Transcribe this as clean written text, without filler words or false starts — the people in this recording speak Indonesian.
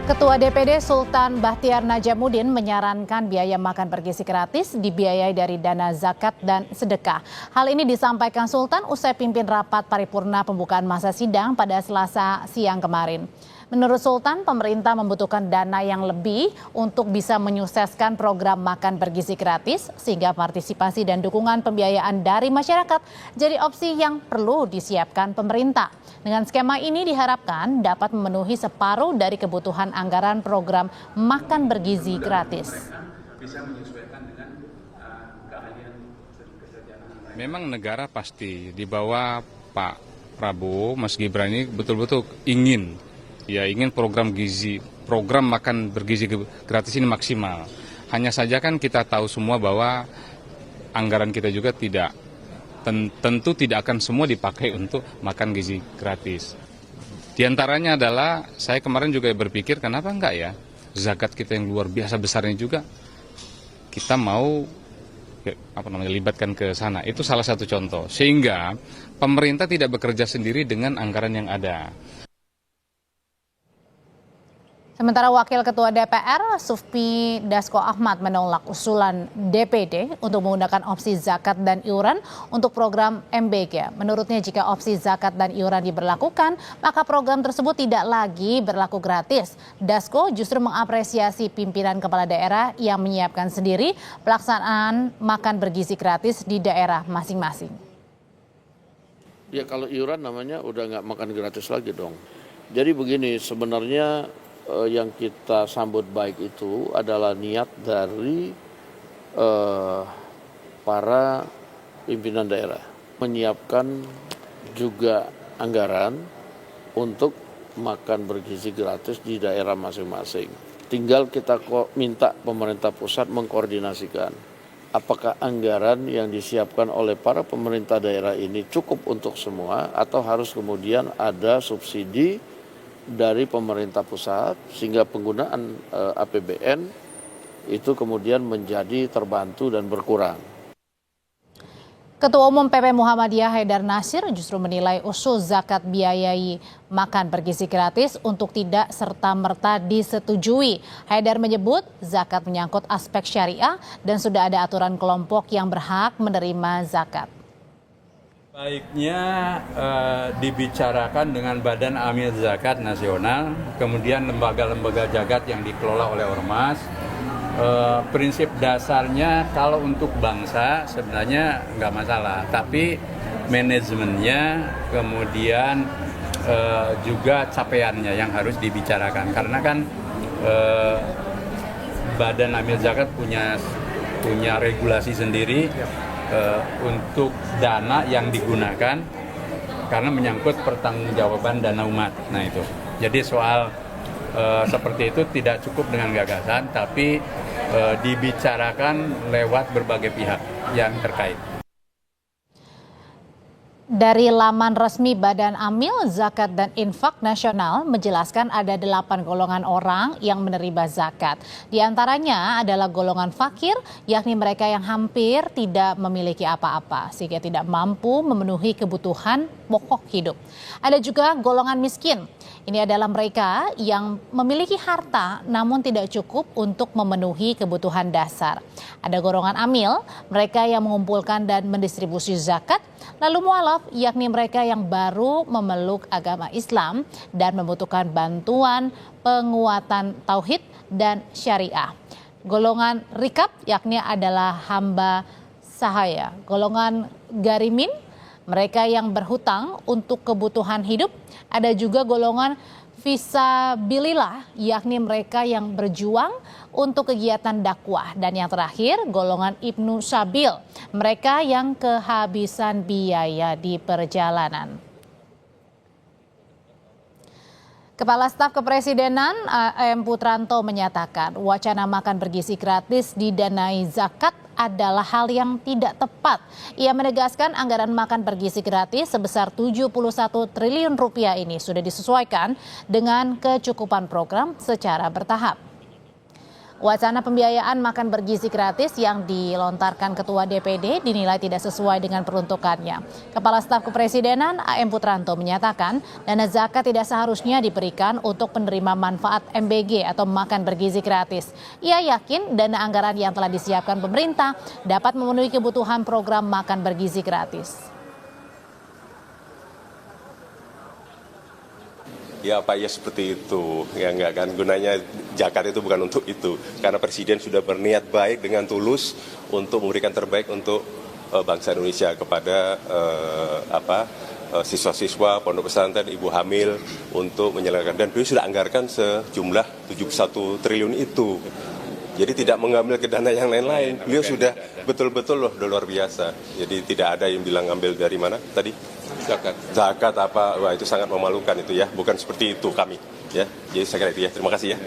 Ketua DPD Sultan Bahtiar Najamuddin menyarankan biaya makan bergizi gratis dibiayai dari dana zakat dan sedekah. Hal ini disampaikan Sultan usai pimpin rapat paripurna pembukaan masa sidang pada Selasa siang kemarin. Menurut Sultan, pemerintah membutuhkan dana yang lebih untuk bisa menyukseskan program makan bergizi gratis sehingga partisipasi dan dukungan pembiayaan dari masyarakat jadi opsi yang perlu disiapkan pemerintah. Dengan skema ini diharapkan dapat memenuhi separuh dari kebutuhan anggaran program makan bergizi gratis. Memang negara pasti di bawah Pak Prabowo, Mas Gibran ini betul-betul ingin program makan bergizi gratis ini maksimal. Hanya saja kan kita tahu semua bahwa anggaran kita juga tentu tidak akan semua dipakai untuk makan gizi gratis. Di antaranya adalah saya kemarin juga berpikir kenapa enggak ya zakat kita yang luar biasa besarnya juga kita mau libatkan ke sana. Itu salah satu contoh. Sehingga pemerintah tidak bekerja sendiri dengan anggaran yang ada. Sementara Wakil Ketua DPR, Sufmi Dasko Ahmad menolak usulan DPD untuk menggunakan opsi zakat dan iuran untuk program MBG. Menurutnya jika opsi zakat dan iuran diberlakukan, maka program tersebut tidak lagi berlaku gratis. Dasko justru mengapresiasi pimpinan kepala daerah yang menyiapkan sendiri pelaksanaan makan bergizi gratis di daerah masing-masing. Ya kalau iuran namanya udah nggak makan gratis lagi dong. Jadi begini, sebenarnya yang kita sambut baik itu adalah niat dari para pimpinan daerah menyiapkan juga anggaran untuk makan bergizi gratis di daerah masing-masing. Tinggal kita minta pemerintah pusat mengkoordinasikan apakah anggaran yang disiapkan oleh para pemerintah daerah ini cukup untuk semua atau harus kemudian ada subsidi dari pemerintah pusat sehingga penggunaan APBN itu kemudian menjadi terbantu dan berkurang. Ketua Umum PP Muhammadiyah Haidar Nasir justru menilai usul zakat biayai makan bergizi gratis untuk tidak serta-merta disetujui. Haidar menyebut zakat menyangkut aspek syariah dan sudah ada aturan kelompok yang berhak menerima zakat. Baiknya dibicarakan dengan Badan Amil Zakat Nasional, kemudian lembaga-lembaga zakat yang dikelola oleh Ormas. Prinsip dasarnya kalau untuk bangsa sebenarnya nggak masalah, tapi manajemennya kemudian juga capaiannya yang harus dibicarakan. Karena kan Badan Amil Zakat punya regulasi sendiri. Untuk dana yang digunakan karena menyangkut pertanggungjawaban dana umat. Nah itu. Jadi soal seperti itu tidak cukup dengan gagasan, tapi dibicarakan lewat berbagai pihak yang terkait. Dari laman resmi Badan Amil Zakat dan Infak Nasional menjelaskan ada 8 golongan orang yang menerima zakat. Di antaranya adalah golongan fakir, yakni mereka yang hampir tidak memiliki apa-apa sehingga tidak mampu memenuhi kebutuhan pokok hidup. Ada juga golongan miskin. Ini adalah mereka yang memiliki harta namun tidak cukup untuk memenuhi kebutuhan dasar. Ada golongan amil, mereka yang mengumpulkan dan mendistribusi zakat. Lalu mualaf, yakni mereka yang baru memeluk agama Islam dan membutuhkan bantuan penguatan tauhid dan syariah. Golongan rikab, yakni adalah hamba sahaya. Golongan garimin, mereka yang berhutang untuk kebutuhan hidup. Ada juga golongan fisabilillah, yakni mereka yang berjuang untuk kegiatan dakwah. Dan yang terakhir, golongan Ibnu Sabil, mereka yang kehabisan biaya di perjalanan. Kepala Staf Kepresidenan A.M. Putranto menyatakan wacana makan bergizi gratis didanai zakat adalah hal yang tidak tepat. Ia menegaskan anggaran makan bergizi gratis sebesar 71 triliun rupiah ini sudah disesuaikan dengan kecukupan program secara bertahap. Wacana pembiayaan makan bergizi gratis yang dilontarkan Ketua DPD dinilai tidak sesuai dengan peruntukannya. Kepala Staf Kepresidenan AM Putranto menyatakan dana zakat tidak seharusnya diberikan untuk penerima manfaat MBG atau makan bergizi gratis. Ia yakin dana anggaran yang telah disiapkan pemerintah dapat memenuhi kebutuhan program makan bergizi gratis. Ya Pak, ya seperti itu. Ya enggak kan, gunanya zakat itu bukan untuk itu. Karena Presiden sudah berniat baik dengan tulus untuk memberikan terbaik untuk bangsa Indonesia kepada siswa-siswa, pondok pesantren, ibu hamil untuk menyelenggarakan. Dan beliau sudah anggarkan sejumlah 71 triliun itu. Jadi tidak mengambil ke dana yang lain-lain. Beliau sudah betul-betul luar biasa. Jadi tidak ada yang bilang ambil dari mana tadi? Zakat apa? Wah, itu sangat memalukan itu ya. Bukan seperti itu kami. Ya, jadi saya kira itu ya. Terima kasih ya.